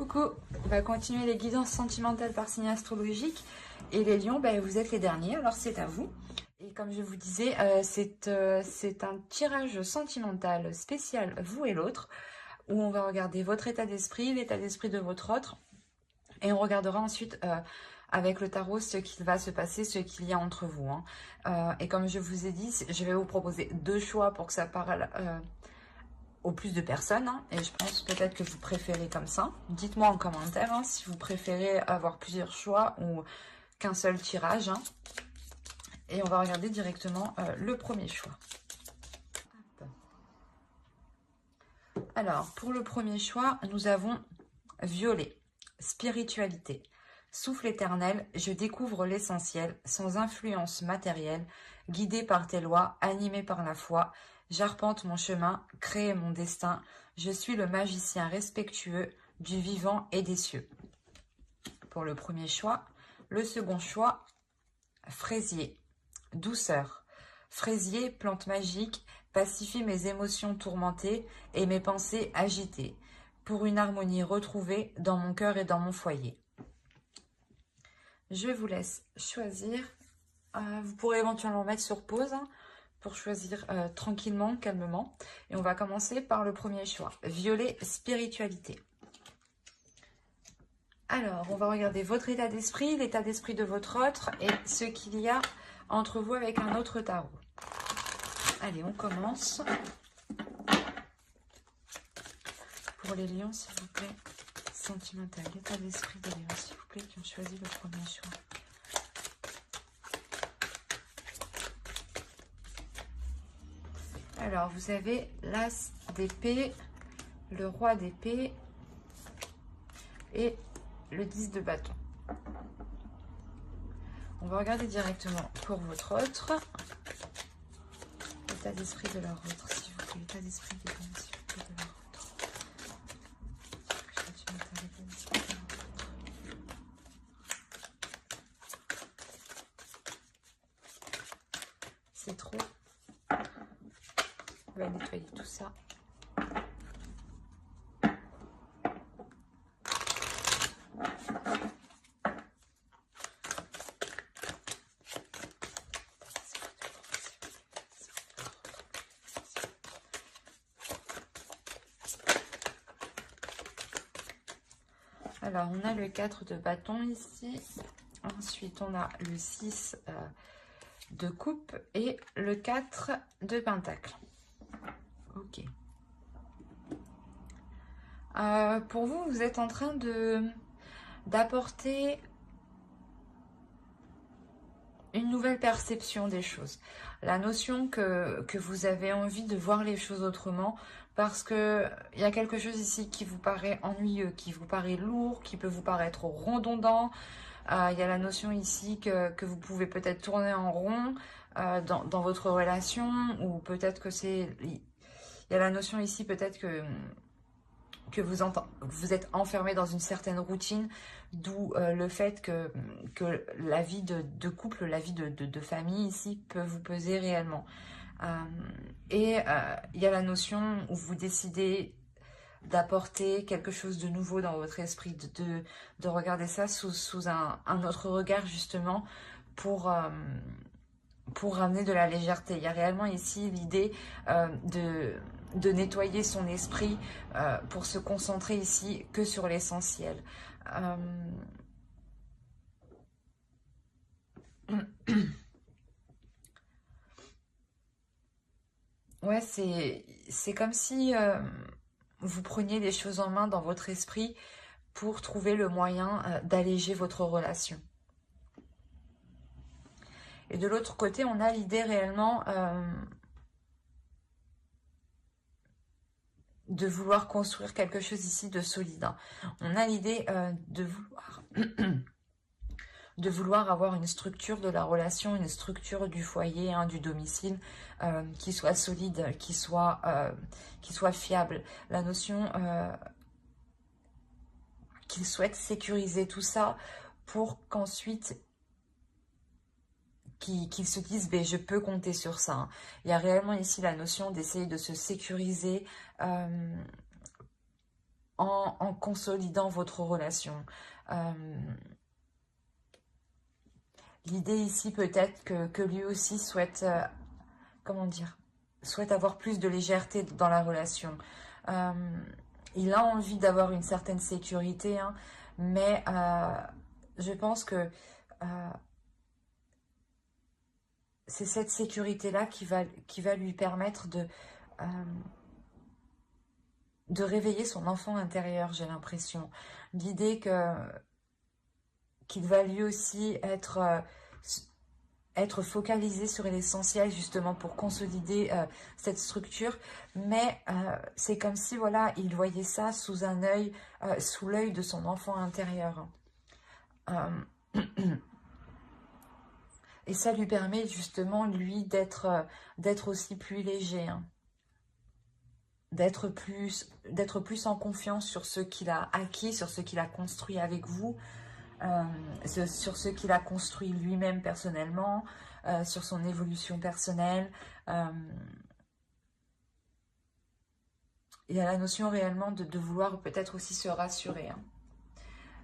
Coucou, on va continuer les guidances sentimentales par signe astrologique. Et les lions, ben, vous êtes les derniers, alors c'est à vous. Et comme je vous disais, c'est un tirage sentimental spécial, vous et l'autre, où on va regarder votre état d'esprit, l'état d'esprit de votre autre. Et on regardera ensuite avec le tarot ce qu'il va se passer, ce qu'il y a entre vous. Et comme je vous ai dit, je vais vous proposer deux choix pour que ça parle au plus de personnes, et je pense peut-être que vous préférez comme ça. Dites-moi en commentaire si vous préférez avoir plusieurs choix ou qu'un seul tirage. Et on va regarder directement le premier choix. Alors, pour le premier choix, nous avons violet, spiritualité. Souffle éternel, je découvre l'essentiel, sans influence matérielle, guidé par tes lois, animé par la foi. J'arpente mon chemin, crée mon destin. Je suis le magicien respectueux du vivant et des cieux. Pour le premier choix. Le second choix, fraisier, douceur. Fraisier, plante magique, pacifie mes émotions tourmentées et mes pensées agitées, pour une harmonie retrouvée dans mon cœur et dans mon foyer. Je vous laisse choisir. Vous pourrez éventuellement mettre sur pause pour choisir tranquillement, calmement. Et on va commencer par le premier choix. Violet, spiritualité. Alors, on va regarder votre état d'esprit, l'état d'esprit de votre autre et ce qu'il y a entre vous avec un autre tarot. Allez, on commence. Pour les lions, s'il vous plaît, sentimental, l'état d'esprit des lions, s'il vous plaît, qui ont choisi le premier choix. Alors, vous avez l'as d'épée, le roi d'épée et le 10 de bâton. On va regarder directement pour votre autre. L'état d'esprit de leur autre, s'il vous plaît. L'état d'esprit des lions, s'il vous plaît, de leur autre. C'est trop. On va nettoyer tout ça. Alors, on a le 4 de bâton ici. Ensuite, on a le 6 de coupe et le 4 de pentacle. Ok. Pour vous, vous êtes en train d'apporter une nouvelle perception des choses. La notion que vous avez envie de voir les choses autrement, parce que il y a quelque chose ici qui vous paraît ennuyeux, qui vous paraît lourd, qui peut vous paraître redondant. Il y a la notion ici que vous pouvez peut-être tourner en rond dans votre relation, ou peut-être que c'est... Il y a la notion ici peut-être que vous êtes enfermé dans une certaine routine, d'où le fait que la vie de couple, la vie de famille ici peut vous peser réellement. Il y a la notion où vous décidez d'apporter quelque chose de nouveau dans votre esprit, de regarder ça sous un autre regard justement pour ramener de la légèreté. Il y a réellement ici l'idée de nettoyer son esprit pour se concentrer ici que sur l'essentiel. Ouais, c'est comme si vous preniez les choses en main dans votre esprit pour trouver le moyen d'alléger votre relation. Et de l'autre côté, on a l'idée réellement de vouloir construire quelque chose ici de solide. On a l'idée de vouloir avoir une structure de la relation, une structure du foyer, du domicile, qui soit solide, qui soit fiable. La notion qu'il souhaite sécuriser tout ça pour qu'ensuite qu'ils se disent ben, je peux compter sur ça. Il y a réellement ici la notion d'essayer de se sécuriser en consolidant votre relation. L'idée ici peut-être que lui aussi souhaite, comment dire, souhaite avoir plus de légèreté dans la relation. Il a envie d'avoir une certaine sécurité, hein, mais je pense que c'est cette sécurité-là qui va lui permettre de réveiller son enfant intérieur, j'ai l'impression. L'idée qu'il va lui aussi être focalisé sur l'essentiel justement pour consolider cette structure, mais c'est comme si voilà, il voyait ça sous un œil, sous l'œil de son enfant intérieur. Et ça lui permet justement, lui, d'être aussi plus léger, hein. D'être plus en confiance sur ce qu'il a acquis, sur ce qu'il a construit avec vous, sur ce qu'il a construit lui-même personnellement, sur son évolution personnelle. Il y a la notion réellement de vouloir peut-être aussi se rassurer, hein.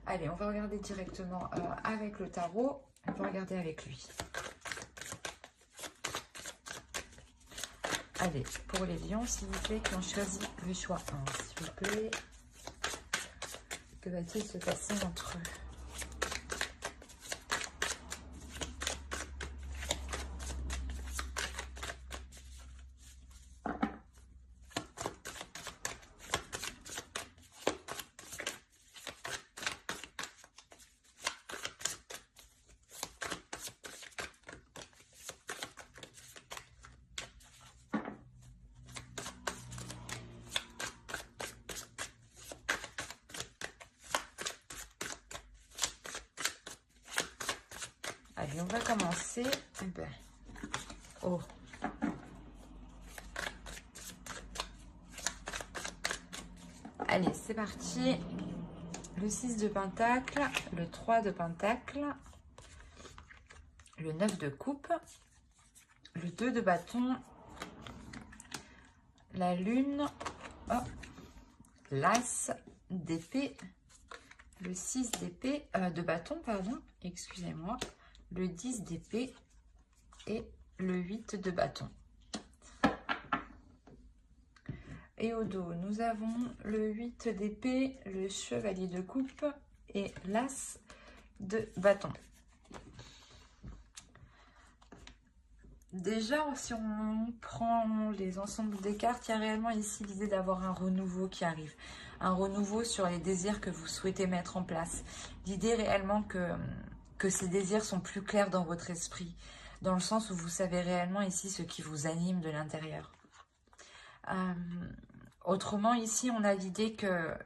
Allez, on va regarder directement avec le tarot. On va regarder avec lui. Allez, pour les lions, s'il vous plaît, qui ont choisi le choix 1, s'il vous plaît. Que va-t-il se passer entre eux? Allez, on va commencer. Oh. Allez, c'est parti. Le 6 de Pentacle, le 3 de Pentacle, le 9 de Coupe, le 2 de Bâton, la Lune, oh, l'As d'épée, le 6 d'épée, de Bâton, pardon, excusez-moi, le 10 d'épée et le 8 de Bâton. Et au dos, nous avons le 8 d'épée, le chevalier de coupe et l'as de bâton. Déjà, si on prend les ensembles des cartes, il y a réellement ici l'idée d'avoir un renouveau qui arrive. Un renouveau sur les désirs que vous souhaitez mettre en place. L'idée réellement que ces désirs sont plus clairs dans votre esprit. Dans le sens où vous savez réellement ici ce qui vous anime de l'intérieur. Autrement, ici, on a l'idée que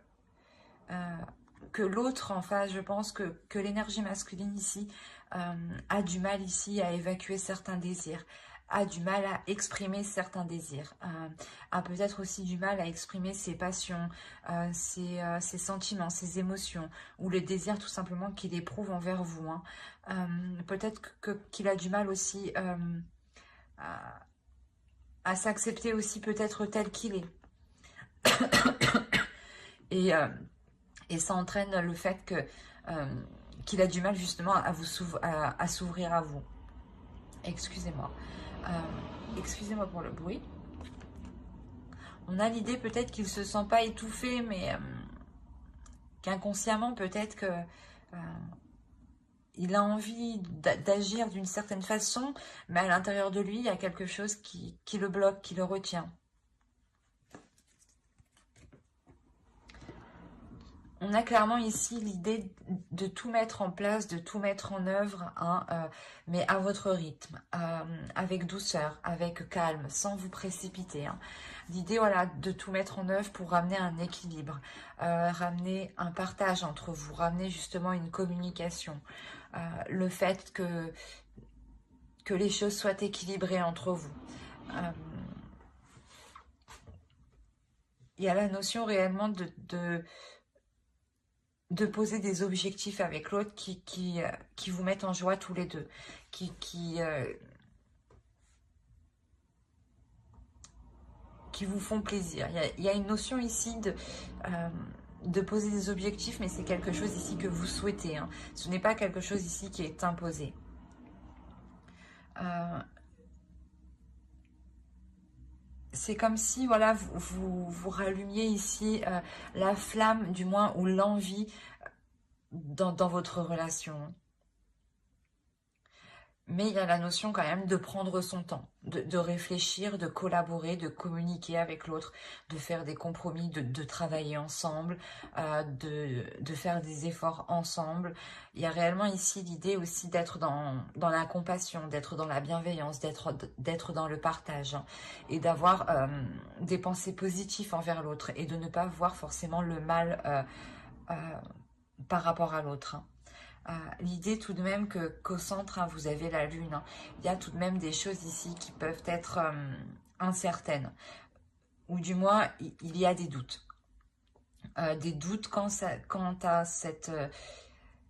l'autre en face, je pense que l'énergie masculine ici a du mal ici à évacuer certains désirs, a du mal à exprimer certains désirs, a peut-être aussi du mal à exprimer ses passions, ses sentiments, ses émotions, ou les désirs tout simplement qu'il éprouve envers vous, hein. Peut-être qu'il a du mal aussi à s'accepter aussi peut-être tel qu'il est. Et ça entraîne le fait qu'il a du mal justement à s'ouvrir à vous. Excusez-moi. Excusez-moi pour le bruit. On a l'idée peut-être qu'il ne se sent pas étouffé, mais qu'inconsciemment peut-être que il a envie d'agir d'une certaine façon, mais à l'intérieur de lui, il y a quelque chose qui le bloque, qui le retient. On a clairement ici l'idée de tout mettre en place, de tout mettre en œuvre, hein, mais à votre rythme, avec douceur, avec calme, sans vous précipiter, hein. L'idée, voilà, de tout mettre en œuvre pour ramener un équilibre, ramener un partage entre vous, ramener justement une communication, le fait que les choses soient équilibrées entre vous. Il y a la notion réellement de poser des objectifs avec l'autre qui vous mettent en joie tous les deux, qui vous font plaisir. Il y a une notion ici de poser des objectifs, mais c'est quelque chose ici que vous souhaitez, hein. Ce n'est pas quelque chose ici qui est imposé. C'est comme si, voilà, vous rallumiez ici la flamme, du moins, ou l'envie dans votre relation. Mais il y a la notion quand même de prendre son temps, de réfléchir, de collaborer, de communiquer avec l'autre, de faire des compromis, de travailler ensemble, de faire des efforts ensemble. Il y a réellement ici l'idée aussi d'être dans la compassion, d'être dans la bienveillance, d'être dans le partage, hein, et d'avoir des pensées positives envers l'autre et de ne pas voir forcément le mal par rapport à l'autre, hein. L'idée tout de même qu'au centre, hein, vous avez la lune, hein. Il y a tout de même des choses ici qui peuvent être incertaines, ou du moins il y a des doutes. Des doutes quant à cette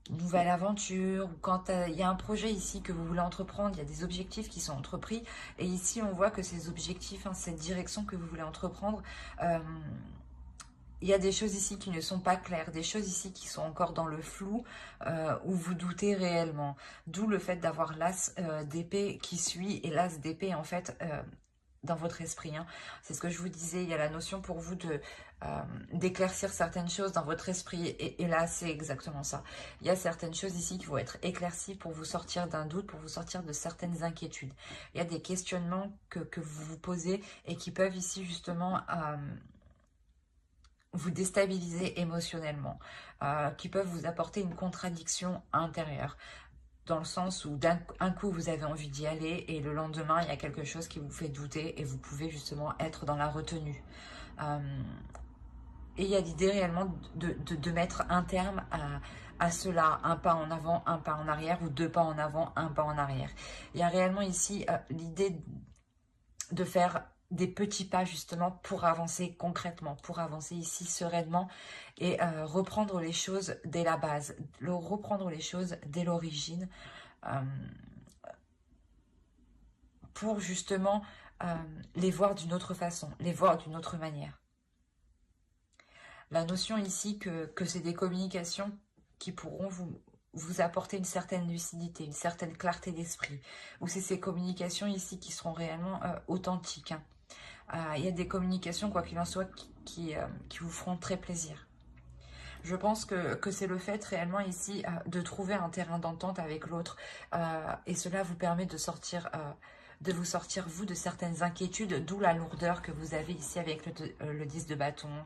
nouvelle aventure, ou quand il y a un projet ici que vous voulez entreprendre, il y a des objectifs qui sont entrepris, et ici on voit que ces objectifs, hein, cette direction que vous voulez entreprendre, il y a des choses ici qui ne sont pas claires, des choses ici qui sont encore dans le flou, où vous doutez réellement. D'où le fait d'avoir l'as d'épée qui suit, et l'as d'épée en fait dans votre esprit, hein. C'est ce que je vous disais, il y a la notion pour vous d'éclaircir certaines choses dans votre esprit, et là c'est exactement ça. Il y a certaines choses ici qui vont être éclaircies pour vous sortir d'un doute, pour vous sortir de certaines inquiétudes. Il y a des questionnements que vous vous posez et qui peuvent ici justement vous déstabiliser émotionnellement, qui peuvent vous apporter une contradiction intérieure, dans le sens où d'un coup vous avez envie d'y aller et le lendemain il y a quelque chose qui vous fait douter et vous pouvez justement être dans la retenue. Et il y a l'idée réellement de mettre un terme à cela, un pas en avant, un pas en arrière, ou deux pas en avant, un pas en arrière. Il y a réellement ici l'idée de faire des petits pas justement pour avancer concrètement, pour avancer ici sereinement et reprendre les choses dès la base, reprendre les choses dès l'origine, pour justement les voir d'une autre façon, les voir d'une autre manière. La notion ici que c'est des communications qui pourront vous apporter une certaine lucidité, une certaine clarté d'esprit, ou c'est ces communications ici qui seront réellement authentiques, hein. Il y a des communications, quoi qu'il en soit, qui vous feront très plaisir. Je pense que c'est le fait réellement ici de trouver un terrain d'entente avec l'autre, et cela vous permet de vous sortir, vous, de certaines inquiétudes, d'où la lourdeur que vous avez ici avec le 10 de bâton.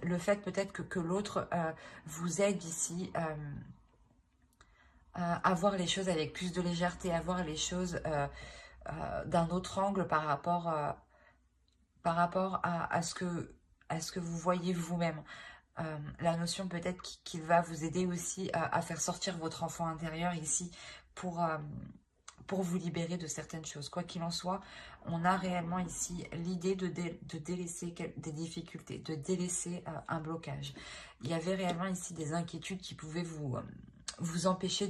Le fait peut-être que l'autre vous aide ici à voir les choses avec plus de légèreté, à voir les choses d'un autre angle par rapport à ce que vous voyez vous-même. La notion peut-être qu'il va vous aider aussi à faire sortir votre enfant intérieur ici pour vous libérer de certaines choses. Quoi qu'il en soit, on a réellement ici l'idée de délaisser des difficultés, de délaisser un blocage. Il y avait réellement ici des inquiétudes qui pouvaient vous empêcher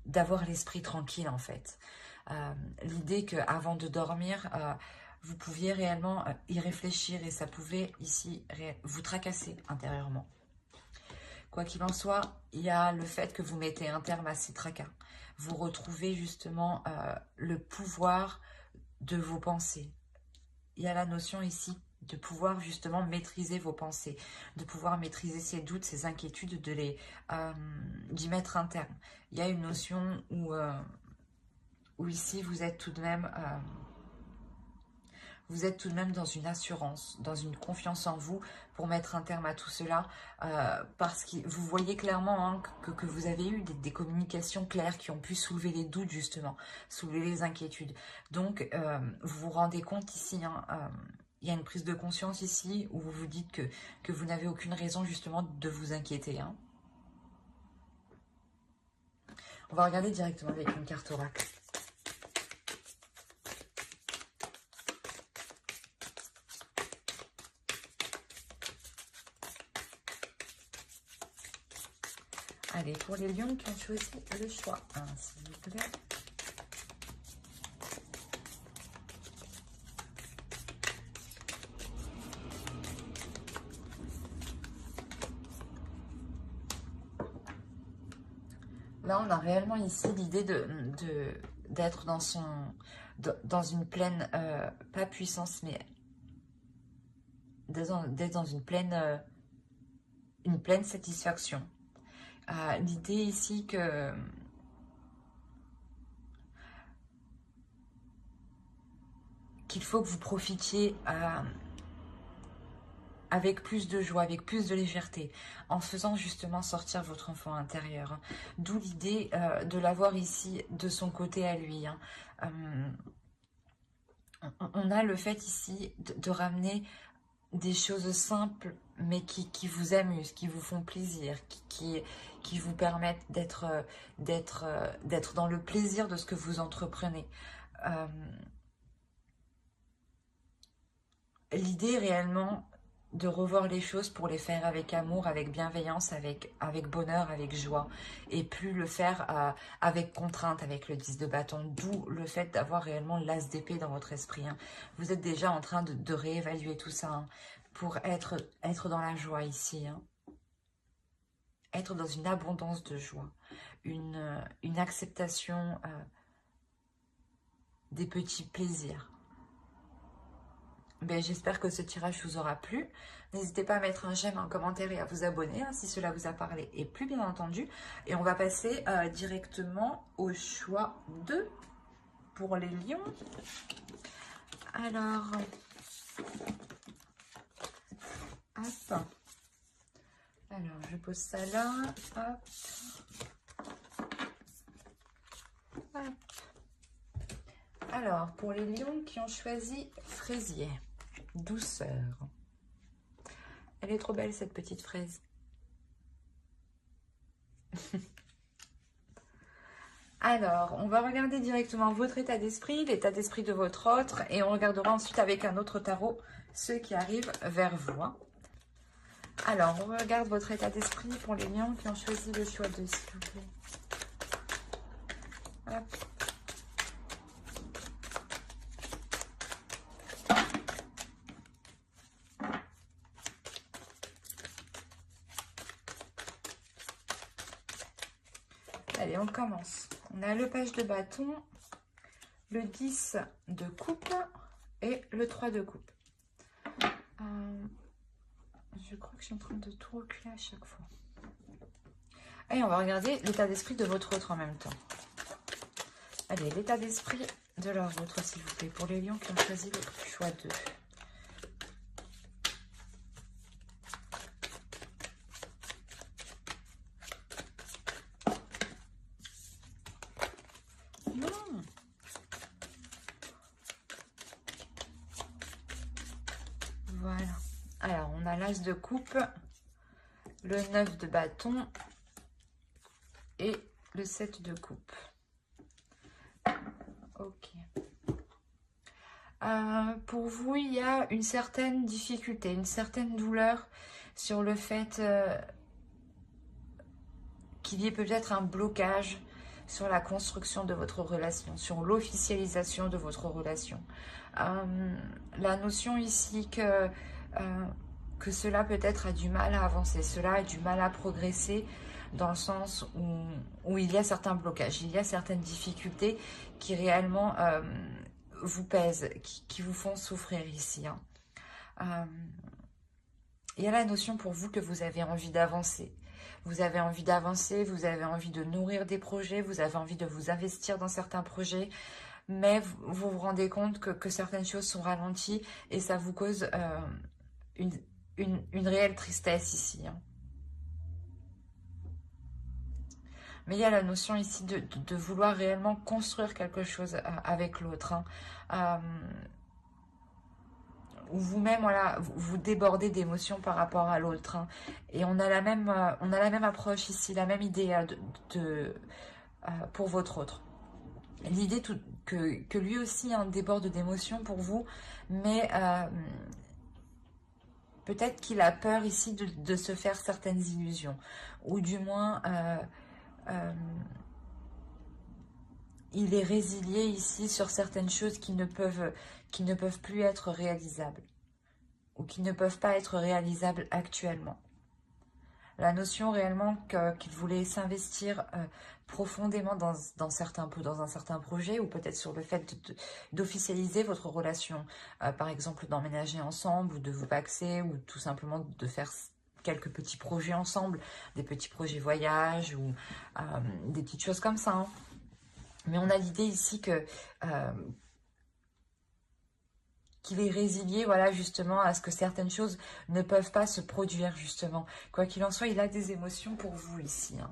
d'avoir l'esprit tranquille en fait. L'idée qu'avant de dormir, vous pouviez réellement y réfléchir et ça pouvait ici vous tracasser intérieurement. Quoi qu'il en soit, il y a le fait que vous mettez un terme à ces tracas. Vous retrouvez justement le pouvoir de vos pensées. Il y a la notion ici de pouvoir justement maîtriser vos pensées, de pouvoir maîtriser ces doutes, ces inquiétudes, d'y mettre un terme. Il y a une notion où ici vous êtes tout de même dans une assurance, dans une confiance en vous pour mettre un terme à tout cela, parce que vous voyez clairement, hein, que vous avez eu des communications claires qui ont pu soulever les doutes justement, soulever les inquiétudes. Donc vous vous rendez compte ici, hein, il y a une prise de conscience ici où vous vous dites que vous n'avez aucune raison justement de vous inquiéter, hein. On va regarder directement avec une carte oracle. Allez, pour les lions qui ont choisi le choix 1, s'il vous plaît. Là, on a réellement ici l'idée d'être dans une pleine, pas puissance, mais d'être dans une pleine satisfaction. L'idée ici qu'il faut que vous profitiez avec plus de joie, avec plus de légèreté, en faisant justement sortir votre enfant intérieur. D'où l'idée de l'avoir ici de son côté à lui. On a le fait ici de ramener des choses simples, mais qui vous amusent, qui vous font plaisir, qui vous permettent d'être dans le plaisir de ce que vous entreprenez. L'idée réellement de revoir les choses pour les faire avec amour, avec bienveillance, avec bonheur, avec joie, et plus le faire avec contrainte, avec le 10 de bâton, d'où le fait d'avoir réellement l'as d'épée dans votre esprit. Vous êtes déjà en train de réévaluer tout ça pour être dans la joie ici. Être dans une abondance de joie, une acceptation des petits plaisirs. J'espère que ce tirage vous aura plu. N'hésitez pas à mettre un j'aime, un commentaire et à vous abonner si cela vous a parlé et plu bien entendu. Et on va passer directement au choix 2 pour les lions. Alors, hop. Alors, je pose ça là. Hop. Hop. Alors, pour les lions qui ont choisi fraisier. Douceur. Elle est trop belle cette petite fraise. Alors, on va regarder directement votre état d'esprit, l'état d'esprit de votre autre, et on regardera ensuite avec un autre tarot ceux qui arrivent vers vous. Alors, on regarde votre état d'esprit pour les lions qui ont choisi le choix 2, s'il vous plaît. Hop. Allez, on commence. On a le page de bâton, le 10 de coupe et le 3 de coupe. Je crois que je suis en train de tout reculer à chaque fois. Allez, on va regarder l'état d'esprit de votre autre en même temps. Allez, l'état d'esprit de leur autre, s'il vous plaît, pour les lions qui ont choisi le choix 2. Voilà. Alors, on a l'as de coupe, le 9 de bâton et le 7 de coupe. Ok. Pour vous, il y a une certaine difficulté, une certaine douleur sur le fait qu'il y ait peut-être un blocage sur la construction de votre relation, sur l'officialisation de votre relation. La notion ici que cela peut-être a du mal à avancer, cela a du mal à progresser dans le sens où il y a certains blocages, il y a certaines difficultés qui réellement vous pèsent, qui vous font souffrir ici. Il y a la notion pour vous que vous avez envie d'avancer. Vous avez envie d'avancer, vous avez envie de nourrir des projets, vous avez envie de vous investir dans certains projets, mais vous vous rendez compte que certaines choses sont ralenties et ça vous cause une réelle tristesse ici. Mais il y a la notion ici de vouloir réellement construire quelque chose avec l'autre. Où vous-même, voilà, vous débordez d'émotions par rapport à l'autre. Et on a la même approche ici, la même idée pour votre autre. L'idée que lui aussi déborde d'émotions pour vous, mais peut-être qu'il a peur ici de se faire certaines illusions. Ou du moins, il est résilié ici sur certaines choses qui ne peuvent plus être réalisables ou qui ne peuvent pas être réalisables actuellement. La notion réellement qu'il voulait s'investir profondément dans un certain projet, ou peut-être sur le fait d'officialiser votre relation, par exemple d'emménager ensemble, ou de vous paxer, ou tout simplement de faire quelques petits projets ensemble, des petits projets voyage, ou des petites choses comme ça, hein. Mais on a l'idée ici que qu'il est résilié, voilà, justement, à ce que certaines choses ne peuvent pas se produire, justement. Quoi qu'il en soit, il a des émotions pour vous ici, hein.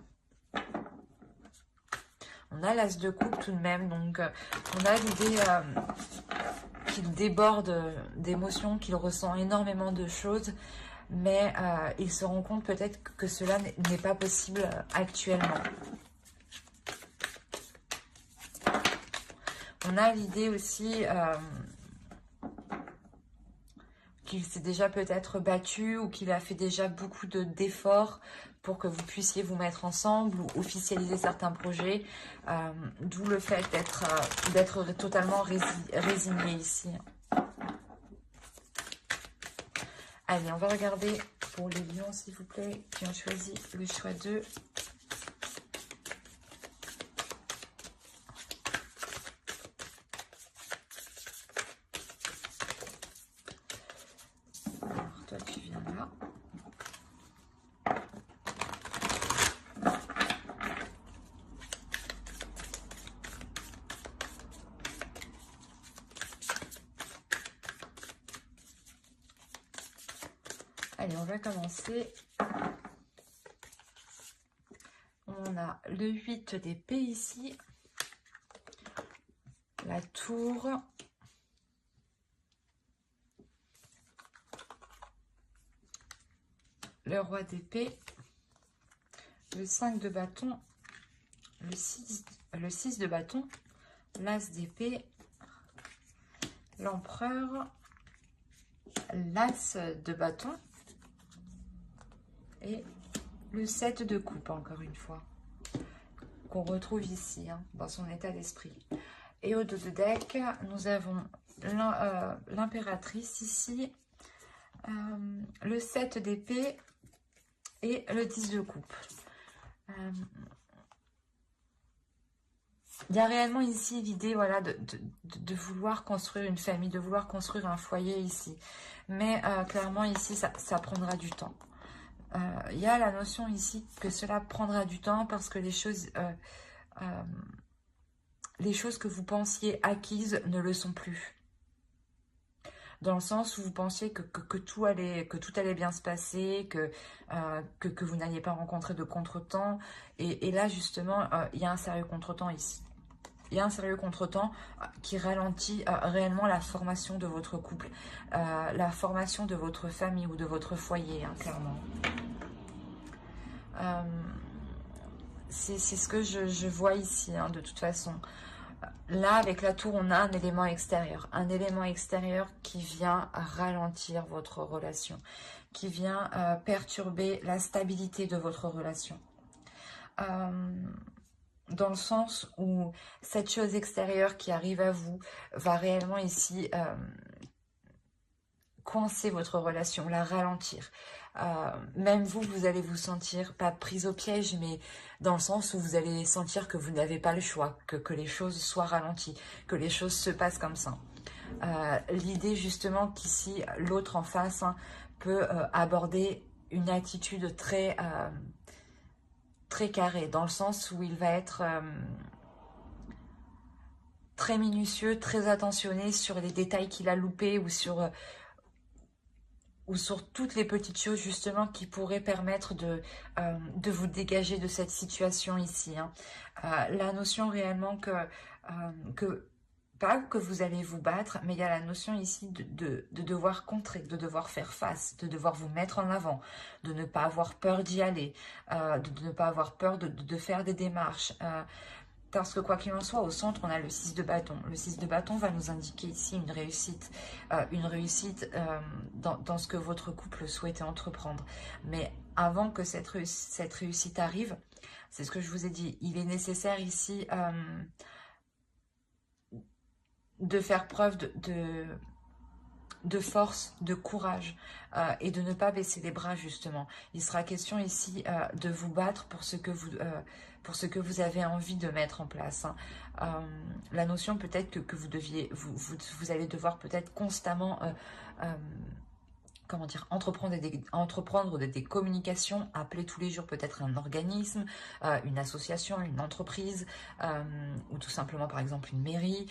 On a l'as de coupe tout de même, donc on a l'idée qu'il déborde d'émotions, qu'il ressent énormément de choses, mais il se rend compte peut-être que cela n'est pas possible actuellement. On a l'idée aussi qu'il s'est déjà peut-être battu, ou qu'il a fait déjà beaucoup d'efforts pour que vous puissiez vous mettre ensemble ou officialiser certains projets, d'où le fait d'être totalement résigné ici. Allez, on va regarder pour les lions, s'il vous plaît, qui ont choisi le choix 2. Alors, toi, tu viens là. Allez, on va commencer. On a le 8 d'épée ici. La tour. Le roi d'épée. Le 5 de bâton. Le 6 de bâton. L'as d'épée. L'empereur. L'as de bâton. Et le 7 de coupe, encore une fois, qu'on retrouve ici, hein, dans son état d'esprit. Et au dos de deck, nous avons l'impératrice ici, le 7 d'épée et le 10 de coupe. Il y a réellement ici l'idée, voilà, de vouloir construire une famille, de vouloir construire un foyer ici. Mais clairement ici, ça prendra du temps. Il y a la notion ici que cela prendra du temps parce que les choses que vous pensiez acquises ne le sont plus. Dans le sens où vous pensiez que tout allait bien se passer, que vous n'alliez pas rencontrer de contretemps. Et là, justement, il y a un sérieux contretemps ici. Il y a un sérieux contretemps qui ralentit réellement la formation de votre couple, la formation de votre famille ou de votre foyer, hein, clairement. C'est ce que je vois ici, hein, de toute façon. Là, avec la tour, on a un élément extérieur qui vient ralentir votre relation, qui vient perturber la stabilité de votre relation. Dans le sens où cette chose extérieure qui arrive à vous va réellement ici coincer votre relation, la ralentir. Même vous allez vous sentir, pas prise au piège, mais dans le sens où vous allez sentir que vous n'avez pas le choix, que les choses soient ralenties, que les choses se passent comme ça. L'idée justement qu'ici, l'autre en face, hein, peut aborder une attitude très carrée, dans le sens où il va être très minutieux, très attentionné sur les détails qu'il a loupés, ou sur toutes les petites choses justement qui pourraient permettre de vous dégager de cette situation ici, hein. La notion réellement pas que vous allez vous battre, mais il y a la notion ici de devoir contrer, de devoir faire face, de devoir vous mettre en avant, de ne pas avoir peur d'y aller, de ne pas avoir peur de faire des démarches. Parce que quoi qu'il en soit, au centre, on a le 6 de bâton. Le 6 de bâton va nous indiquer ici une réussite dans ce que votre couple souhaitait entreprendre. Mais avant que cette réussite arrive, c'est ce que je vous ai dit, il est nécessaire ici de faire preuve de force, de courage et de ne pas baisser les bras justement. Il sera question ici de vous battre pour ce que vous avez envie de mettre en place. Hein. La notion peut-être que vous allez devoir peut-être constamment comment dire, entreprendre des communications, appeler tous les jours peut-être un organisme, une association, une entreprise, ou tout simplement par exemple une mairie.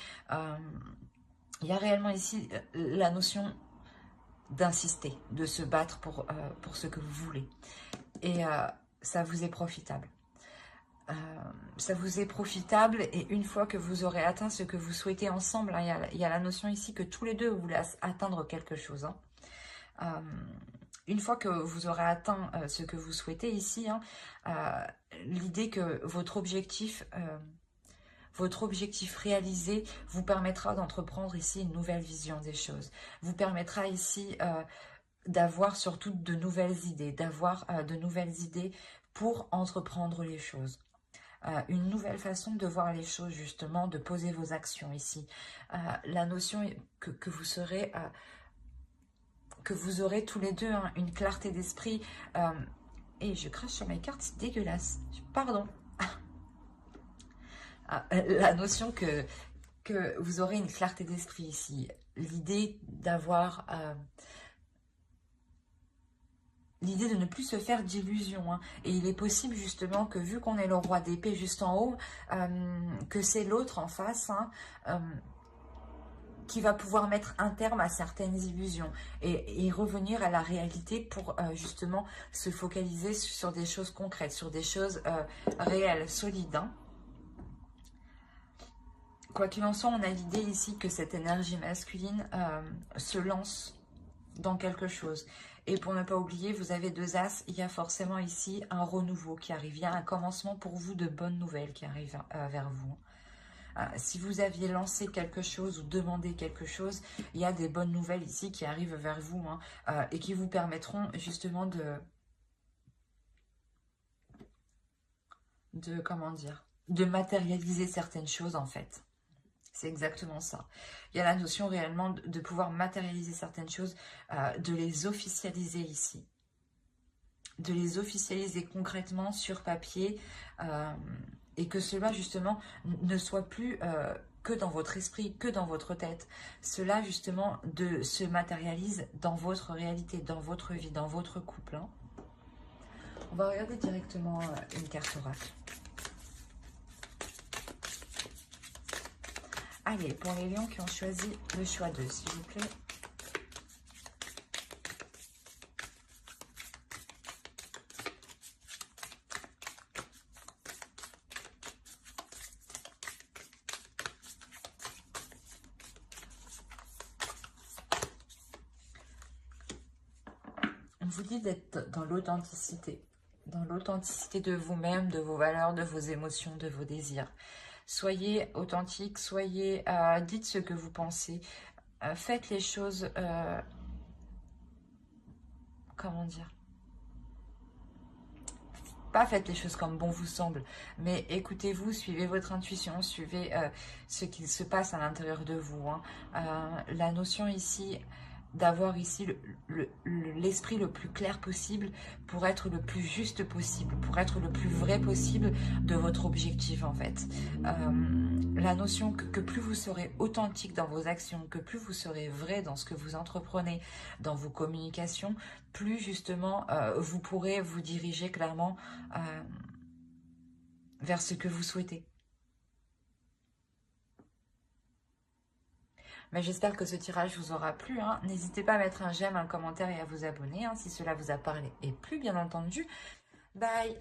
Il y a réellement ici la notion d'insister, de se battre pour ce que vous voulez. Et ça vous est profitable. Ça vous est profitable et une fois que vous aurez atteint ce que vous souhaitez ensemble, hein, il y a la notion ici que tous les deux vous voulez atteindre quelque chose. Hein. Une fois que vous aurez atteint ce que vous souhaitez ici, hein, l'idée que votre objectif réalisé vous permettra d'entreprendre ici une nouvelle vision des choses. Vous permettra ici d'avoir surtout de nouvelles idées, pour entreprendre les choses. Une nouvelle façon de voir les choses justement, de poser vos actions ici. La notion que vous serez... que vous aurez tous les deux hein, une clarté d'esprit. Et je crache sur mes cartes, c'est dégueulasse. Pardon. La notion que vous aurez une clarté d'esprit ici. L'idée d'avoir... l'idée de ne plus se faire d'illusions. Hein. Et il est possible justement que vu qu'on est le roi d'épée juste en haut, que c'est l'autre en face... Hein, qui va pouvoir mettre un terme à certaines illusions et revenir à la réalité pour justement se focaliser sur des choses concrètes, sur des choses réelles, solides. Hein. Quoi qu'il en soit, on a l'idée ici que cette énergie masculine se lance dans quelque chose. Et pour ne pas oublier, vous avez 2 as, il y a forcément ici un renouveau qui arrive. Il y a un commencement pour vous de bonnes nouvelles qui arrivent vers vous. Si vous aviez lancé quelque chose ou demandé quelque chose, il y a des bonnes nouvelles ici qui arrivent vers vous hein, et qui vous permettront justement comment dire, de matérialiser certaines choses en fait. C'est exactement ça. Il y a la notion réellement de pouvoir matérialiser certaines choses, de les officialiser ici. De les officialiser concrètement sur papier et que cela justement ne soit plus que dans votre esprit, que dans votre tête. Cela justement se matérialise dans votre réalité, dans votre vie, dans votre couple. Hein. On va regarder directement une carte oracle. Allez, pour les lions qui ont choisi le choix 2, s'il vous plaît. On vous dit d'être dans l'authenticité de vous-même, de vos valeurs, de vos émotions, de vos désirs. Soyez authentique, dites ce que vous pensez, faites les choses, comment dire, pas faites les choses comme bon vous semble, mais écoutez-vous, suivez votre intuition, suivez ce qu'il se passe à l'intérieur de vous. Hein. La notion ici d'avoir ici l'esprit le plus clair possible pour être le plus juste possible, pour être le plus vrai possible de votre objectif en fait. La notion que plus vous serez authentique dans vos actions, que plus vous serez vrai dans ce que vous entreprenez, dans vos communications, plus justement vous pourrez vous diriger clairement vers ce que vous souhaitez. Mais j'espère que ce tirage vous aura plu. Hein. N'hésitez pas à mettre un j'aime, un commentaire et à vous abonner hein, si cela vous a parlé et plu, bien entendu. Bye!